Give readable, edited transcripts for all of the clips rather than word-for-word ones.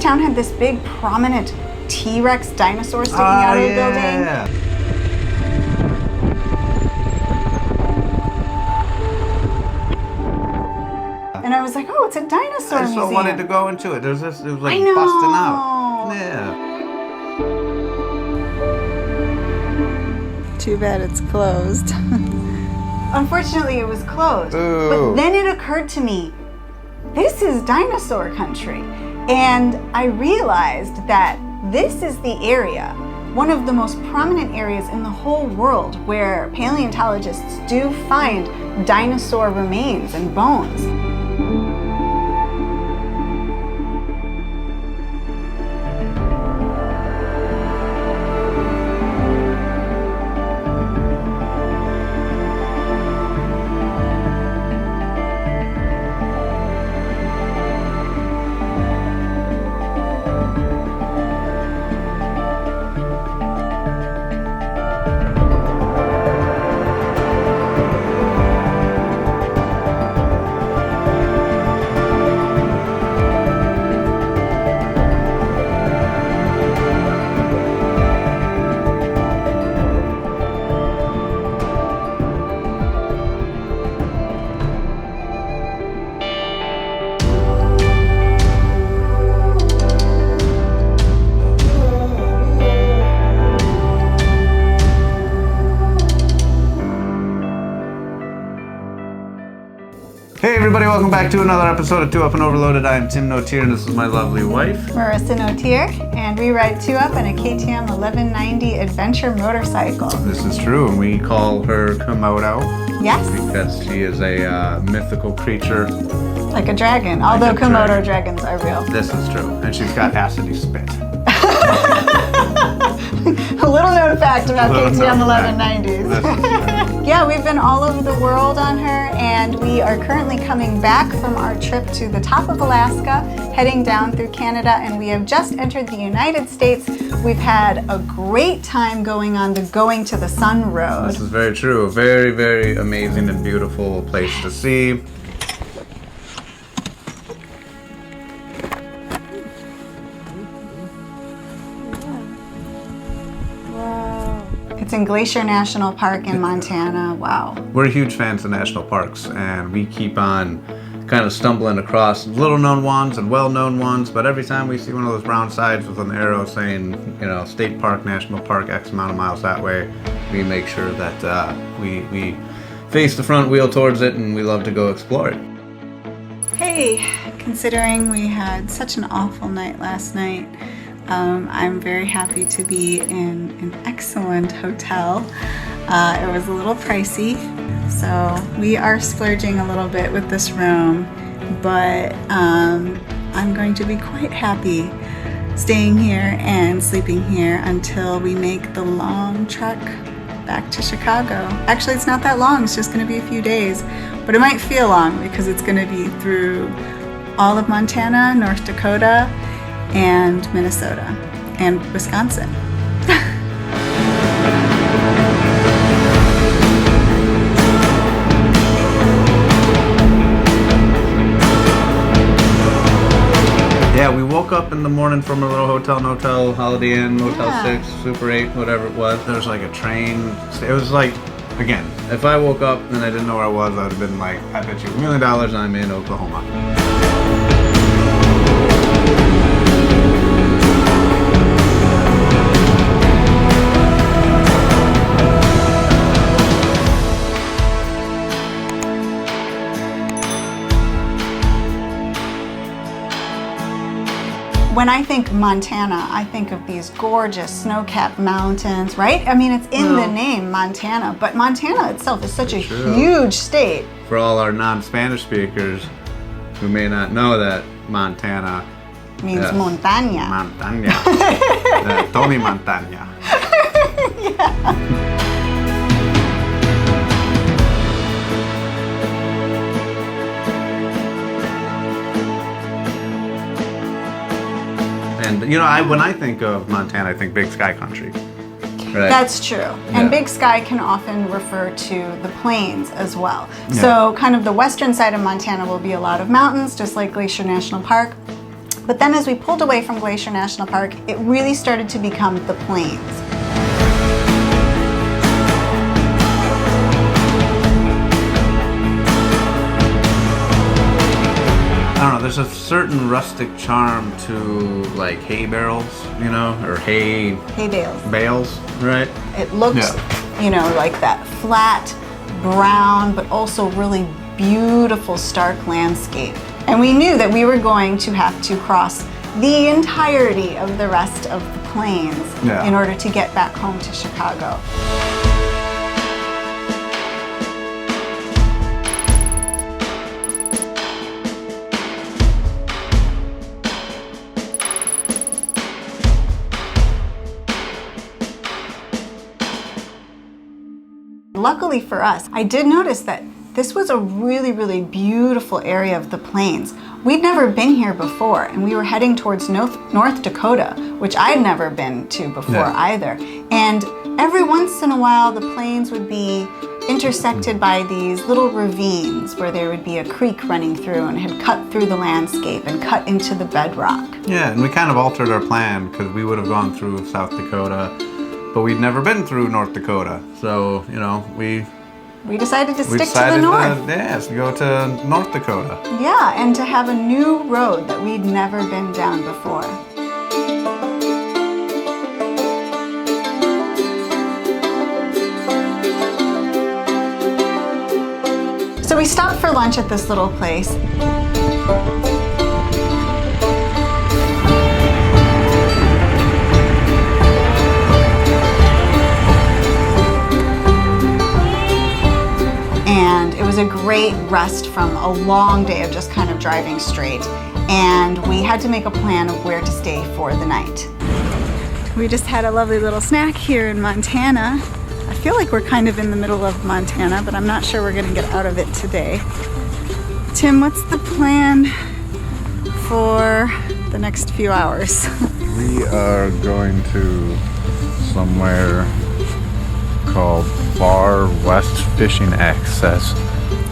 town had this big prominent T-Rex dinosaur sticking out of the building. And I was like, oh, it's a dinosaur museum. I so wanted to go into it. It was like busting out. Yeah. Too bad it's closed. Unfortunately, it was closed. Ooh. But then it occurred to me, this is dinosaur country. And I realized that this is the area, one of the most prominent areas in the whole world where paleontologists do find dinosaur remains and bones. Hey everybody, welcome back to another episode of 2 Up and Overloaded. I am Tim Notier and this is my lovely wife, Marisa Notier, and we ride 2 Up in a KTM 1190 Adventure motorcycle. This is true, and we call her Komodo. Yes. Because she is a mythical creature. Like a dragon, although Komodo dragons are real. This is true, and she's got acidy spit. A little known fact about KTM 1190s. Yeah, we've been all over the world on her, and we are currently coming back from our trip to the top of Alaska, heading down through Canada, and we have just entered the United States. We've had a great time going on the Going to the Sun Road. This is very true. A very, very amazing and beautiful place to see. It's in Glacier National Park in Montana. Wow. We're huge fans of national parks, and we keep on kind of stumbling across little known ones and well known ones, but every time we see one of those brown signs with an arrow saying, you know, state park, national park, X amount of miles that way, we make sure that we face the front wheel towards it, and we love to go explore it. Hey, considering we had such an awful night last night, I'm very happy to be in an excellent hotel. It was a little pricey, so we are splurging a little bit with this room, but I'm going to be quite happy staying here and sleeping here until we make the long trek back to Chicago. Actually, it's not that long, it's just going to be a few days, but it might feel long because it's going to be through all of Montana, North Dakota, and Minnesota, and Wisconsin. Yeah, we woke up in the morning from a little hotel, Notel, Holiday Inn, Motel 6, Super 8, whatever it was. There was like a train. It was like, again, if I woke up and I didn't know where I was, I would have been like, I bet you $1 million I'm in Oklahoma. When I think Montana, I think of these gorgeous snow-capped mountains, right? I mean, it's in the name, Montana, but Montana itself is such a huge state. For all our non-Spanish speakers who may not know that Montana means montaña. Montaña. Tony Montaña. Yeah. And you know, when I think of Montana, I think big sky country. Right? That's true. And big sky can often refer to the plains as well. So kind of the western side of Montana will be a lot of mountains, just like Glacier National Park. But then as we pulled away from Glacier National Park, it really started to become the plains. I don't know, there's a certain rustic charm to like hay barrels, you know, or hay bales, right? It looks, you know, like that flat brown, but also really beautiful, stark landscape. And we knew that we were going to have to cross the entirety of the rest of the plains in order to get back home to Chicago. Luckily for us, I did notice that this was a really, really beautiful area of the plains. We'd never been here before, and we were heading towards North Dakota, which I'd never been to before either. And every once in a while, the plains would be intersected by these little ravines where there would be a creek running through and had cut through the landscape and cut into the bedrock. Yeah, and we kind of altered our plan because we would have gone through South Dakota, but we'd never been through North Dakota. So, you know, we decided to stick to the north. Yes, go to North Dakota. Yeah, and to have a new road that we'd never been down before. So we stopped for lunch at this little place. And it was a great rest from a long day of just kind of driving straight. And we had to make a plan of where to stay for the night. We just had a lovely little snack here in Montana. I feel like we're kind of in the middle of Montana, but I'm not sure we're gonna get out of it today. Tim, what's the plan for the next few hours? We are going to somewhere called Far West Fishing Access.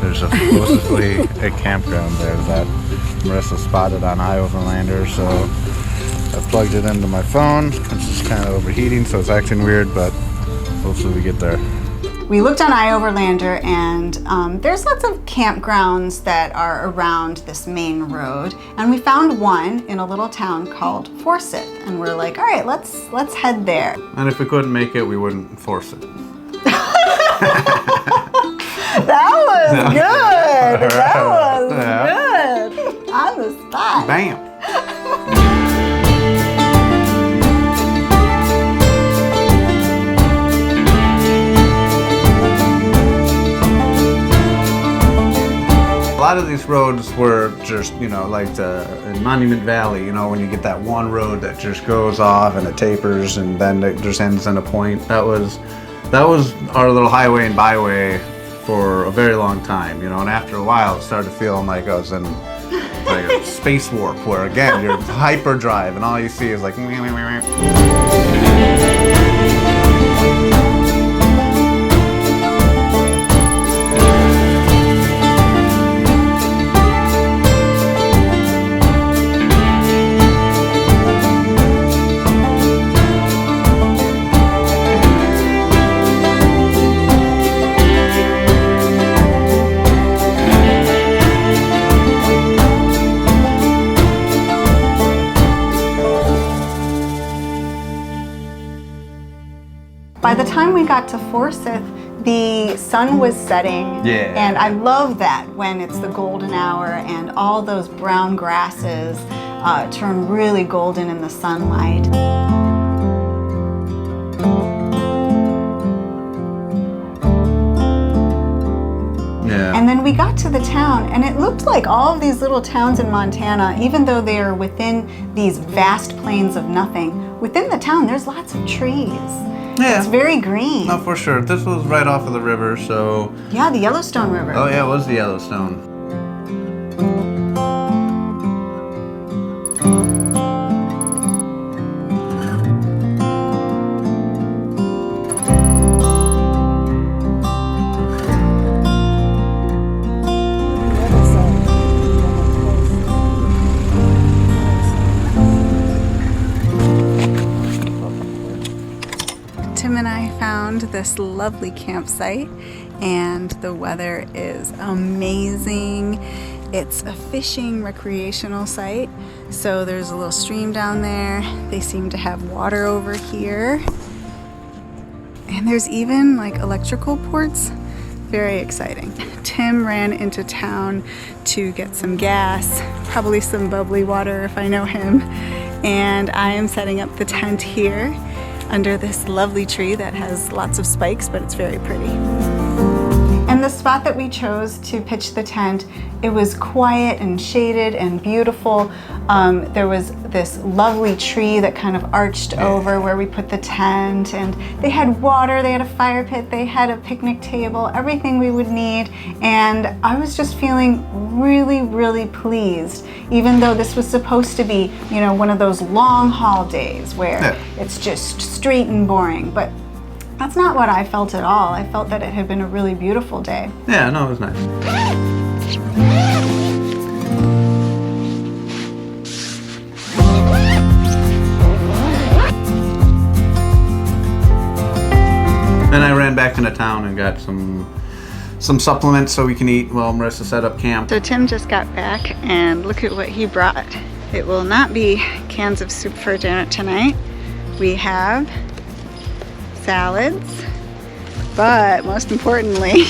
There's supposedly a campground there that Marissa spotted on iOverlander, so I plugged it into my phone. It's just kind of overheating, so it's acting weird, but hopefully we get there. We looked on iOverlander, and there's lots of campgrounds that are around this main road, and we found one in a little town called Forsyth, and we're like, all right, let's head there. And if we couldn't make it, we wouldn't force it. That was good. That was good. On the spot. Bam. A lot of these roads were just, you know, like in Monument Valley, you know, when you get that one road that just goes off and it tapers and then it just ends in a point. That was our little highway and byway for a very long time, you know, and after a while it started feeling like I was in like a space warp where again you're hyperdrive and all you see is like By the time we got to Forsyth, the sun was setting, and I love that when it's the golden hour and all those brown grasses turn really golden in the sunlight. And then we got to the town, and it looked like all of these little towns in Montana, even though they are within these vast plains of nothing, within the town there's lots of trees. Yeah. It's very green. No, for sure. This was right off of the river, so... Yeah, the Yellowstone River. Oh yeah, it was the Yellowstone. this lovely campsite, and the weather is amazing. It's a fishing recreational site, so there's a little stream down there. They seem to have water over here, and there's even like electrical ports. Very exciting. Tim ran into town to get some gas, probably some bubbly water if I know him, and I am setting up the tent here under this lovely tree that has lots of spikes, but it's very pretty. And the spot that we chose to pitch the tent, it was quiet and shaded and beautiful. There was this lovely tree that kind of arched over where we put the tent, and they had water, they had a fire pit, they had a picnic table, everything we would need. And I was just feeling really, really pleased, even though this was supposed to be, you know, one of those long haul days where it's just straight and boring. But that's not what I felt at all. I felt that it had been a really beautiful day. Yeah, no, it was nice. Then I ran back into town and got some supplements so we can eat while Marissa set up camp. So Tim just got back, and look at what he brought. It will not be cans of soup for dinner tonight. We have salads, but most importantly,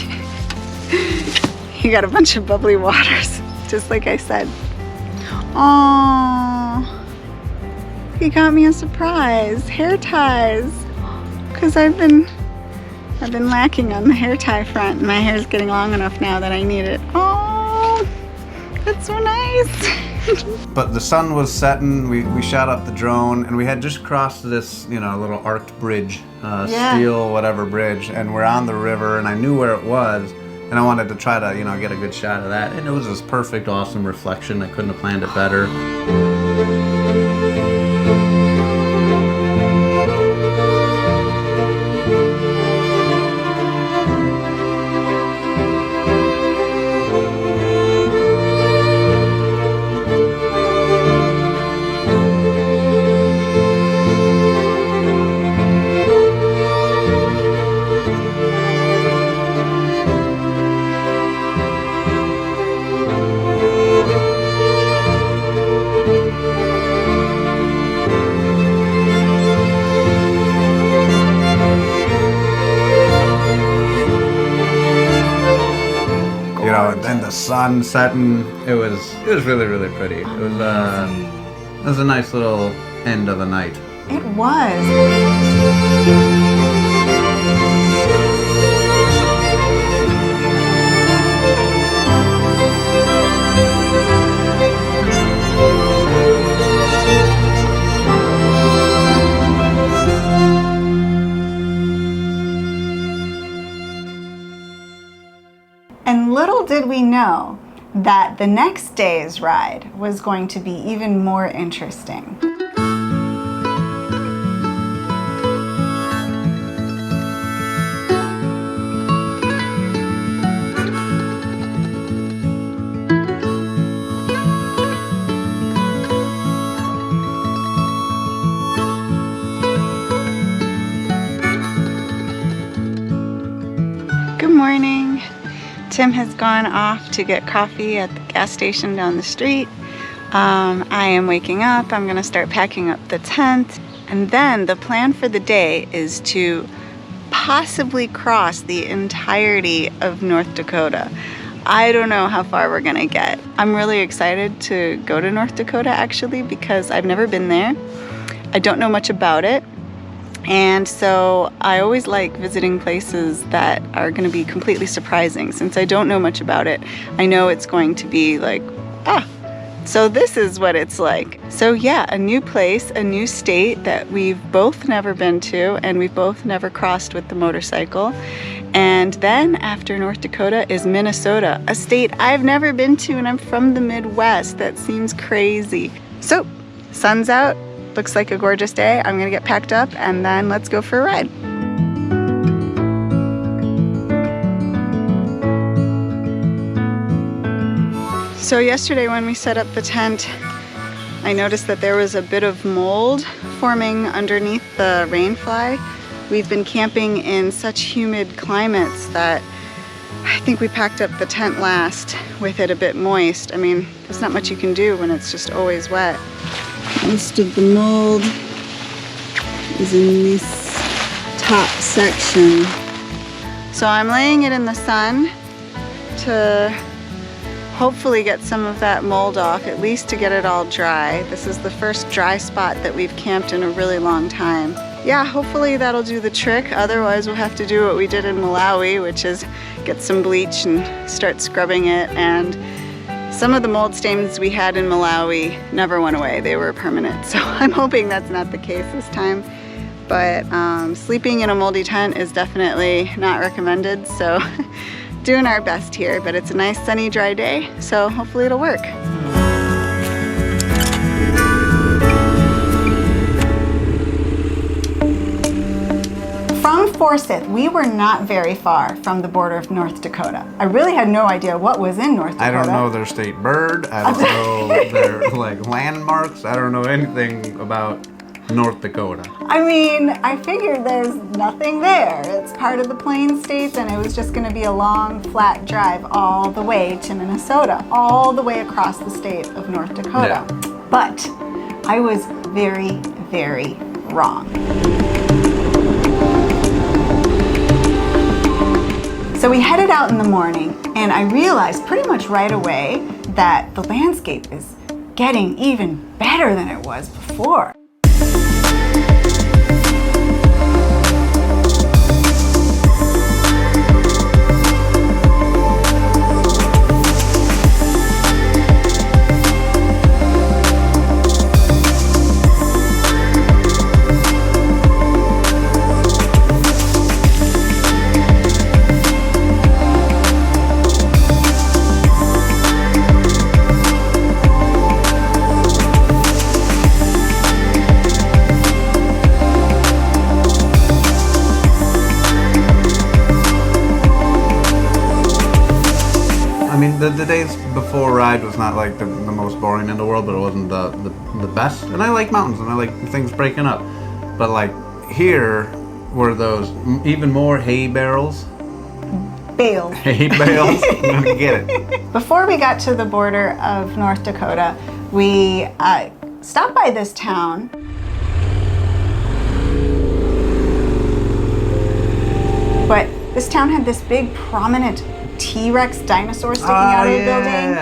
he got a bunch of bubbly waters, just like I said. Aww, he got me a surprise, hair ties, because I've been lacking on the hair tie front, and my hair is getting long enough now that I need it. Oh, that's so nice. But the sun was setting, we shot up the drone, and we had just crossed this, you know, little arced bridge, steel whatever bridge, and we're on the river, and I knew where it was, and I wanted to try to, you know, get a good shot of that, and it was this perfect, awesome reflection. I couldn't have planned it better. And the sun setting, it was really, really pretty. It was a nice little end of the night. It was. And little did we know that the next day's ride was going to be even more interesting. Good morning. Tim has gone off to get coffee at the gas station down the street. I am waking up. I'm gonna start packing up the tent. And then the plan for the day is to possibly cross the entirety of North Dakota. I don't know how far we're gonna get. I'm really excited to go to North Dakota actually, because I've never been there. I don't know much about it. And so I always like visiting places that are going to be completely surprising. Since I don't know much about it, I know it's going to be like, so this is what it's like. So yeah, a new place, a new state that we've both never been to, and we've both never crossed with the motorcycle. And then after North Dakota is Minnesota, a state I've never been to, and I'm from the Midwest. That seems crazy. So, sun's out. Looks like a gorgeous day. I'm gonna get packed up and then let's go for a ride. So yesterday when we set up the tent, I noticed that there was a bit of mold forming underneath the rain fly. We've been camping in such humid climates that I think we packed up the tent last with it a bit moist. I mean, there's not much you can do when it's just always wet. Most of the mold is in this top section. So I'm laying it in the sun to hopefully get some of that mold off, at least to get it all dry. This is the first dry spot that we've camped in a really long time. Yeah, hopefully that'll do the trick. Otherwise we'll have to do what we did in Malawi, which is get some bleach and start scrubbing it. And some of the mold stains we had in Malawi never went away. They were permanent. So I'm hoping that's not the case this time. But sleeping in a moldy tent is definitely not recommended. So doing our best here, but it's a nice sunny dry day. So hopefully it'll work. From Forsyth, we were not very far from the border of North Dakota. I really had no idea what was in North Dakota. I don't know their state bird. I don't know their like landmarks. I don't know anything about North Dakota. I mean, I figured there's nothing there. It's part of the Plain States, and it was just going to be a long, flat drive all the way to Minnesota, all the way across the state of North Dakota. Yeah. But I was very, very wrong. So we headed out in the morning, and I realized pretty much right away that the landscape is getting even better than it was before. The days before ride was not like the most boring in the world, but it wasn't the best. And I like mountains and I like things breaking up. But like here were those even more hay barrels. Bales. Hay bales. I'm gonna get it. Before we got to the border of North Dakota, we stopped by this town. But this town had this big prominent T-Rex dinosaur sticking out of the building.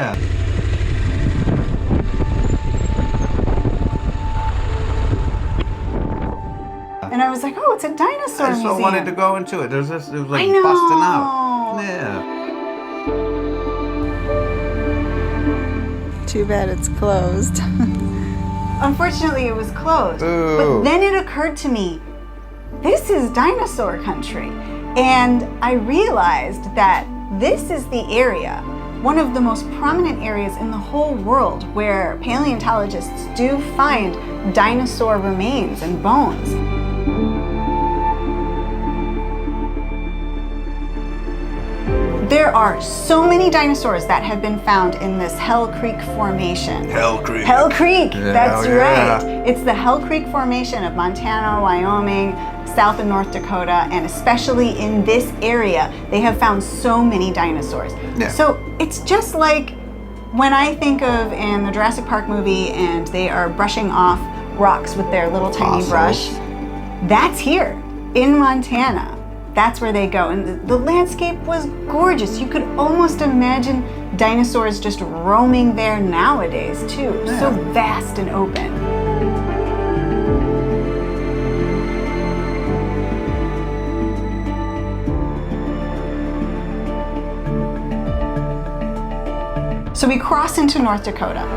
And I was like, oh, it's a dinosaur museum. I so wanted to go into it. It was like busting out. Yeah. Too bad it's closed. Unfortunately, it was closed. Ooh. But then it occurred to me, this is dinosaur country. And I realized that this is the area, one of the most prominent areas in the whole world where paleontologists do find dinosaur remains and bones. There are so many dinosaurs that have been found in this Hell Creek Formation. Hell Creek. Hell Creek, Yeah, that's yeah. right. It's the Hell Creek Formation of Montana, Wyoming, South and North Dakota, and especially in this area, they have found so many dinosaurs. Yeah. So it's just like when I think of in the Jurassic Park movie and they are brushing off rocks with their little tiny brush, that's here in Montana. That's where they go. And the landscape was gorgeous. You could almost imagine dinosaurs just roaming there nowadays too. Yeah. So vast and open. So we cross into North Dakota.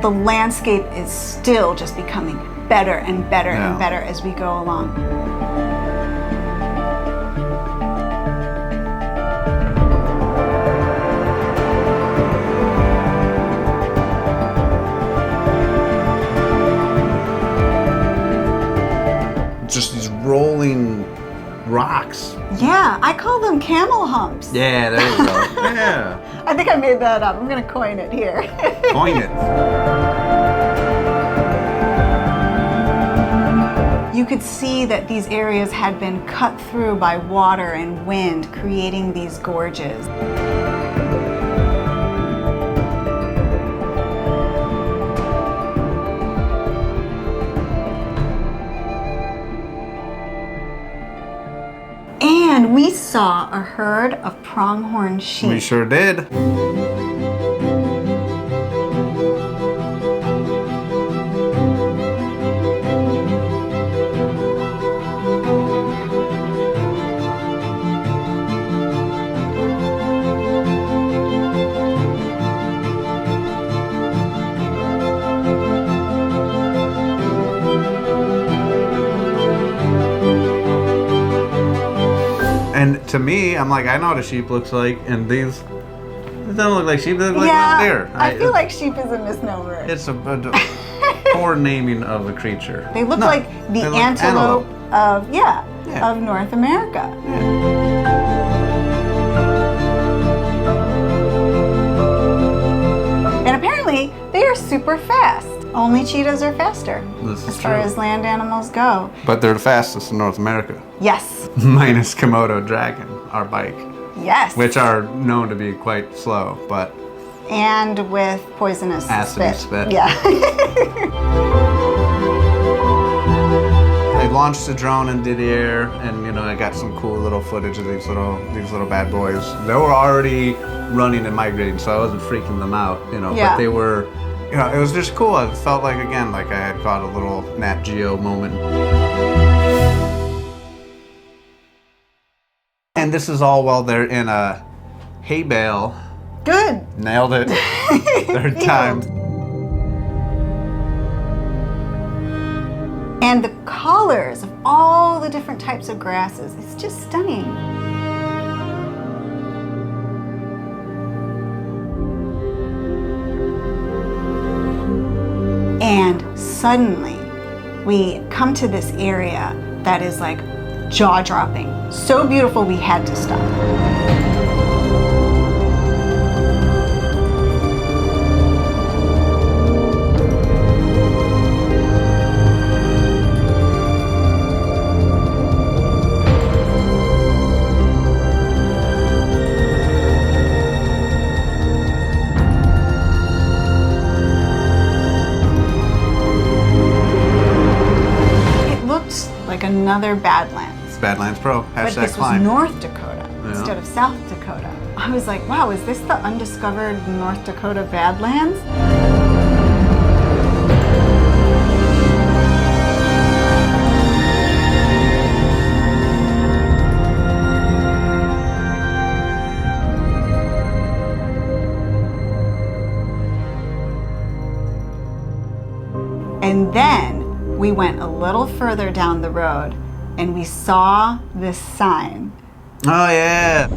The landscape is still just becoming better and better and better as we go along. Just these rolling rocks. Yeah, I call them camel humps. Yeah, there you go. Yeah. I think I made that up. I'm gonna coin it here. Coin it. You could see that these areas had been cut through by water and wind, creating these gorges. And we saw a herd of pronghorn sheep. We sure did. And to me, I'm like, I know what a sheep looks like, and these don't look like sheep. They look like little deer. I feel like sheep is a misnomer. It's a poor naming of a creature. They look like the antelope of of North America. Yeah. And apparently, they are super fast. Only cheetahs are faster as far as land animals go. But they're the fastest in North America. Yes. Minus Komodo Dragon, our bike. Yes. Which are known to be quite slow, but... And with poisonous spit. Yeah. They launched the drone in Didier, and I got some cool little footage of these little bad boys. They were already running and migrating, so I wasn't freaking them out, but they were... it was just cool. I felt like, again, like I had caught a little Nat Geo moment. And this is all while they're in a hay bale. Good. Nailed it. Third time. And the colors of all the different types of grasses, it's just stunning. And suddenly, we come to this area that is like jaw-dropping. So beautiful, we had to stop. Like another Badlands. Badlands Pro. But this climb. was North Dakota instead of South Dakota. I was like, wow, is this the undiscovered North Dakota Badlands? And then we went a little further down the road and we saw this sign. Oh yeah.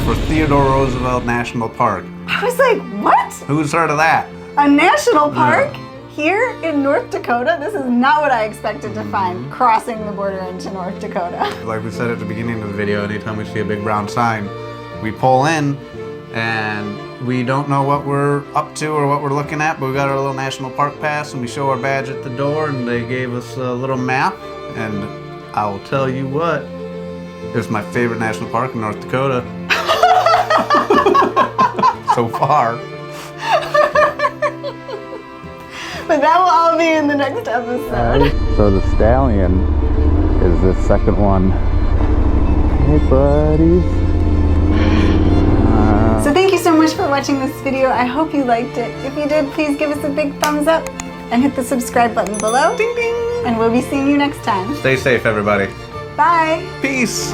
For Theodore Roosevelt National Park. I was like, what? Who's heard of that? A national park? Here in North Dakota? This is not what I expected to find crossing the border into North Dakota. Like we said at the beginning of the video, anytime we see a big brown sign, we pull in and we don't know what we're up to or what we're looking at, but we got our little national park pass and we show our badge at the door and they gave us a little map, and I will tell you what, it's my favorite national park in North Dakota. So far. But that will all be in the next episode. So the stallion is the second one. Hey buddies. So thank you so much for watching this video. I hope you liked it. If you did, please give us a big thumbs up and hit the subscribe button below. Ding ding! And we'll be seeing you next time. Stay safe, everybody. Bye! Peace!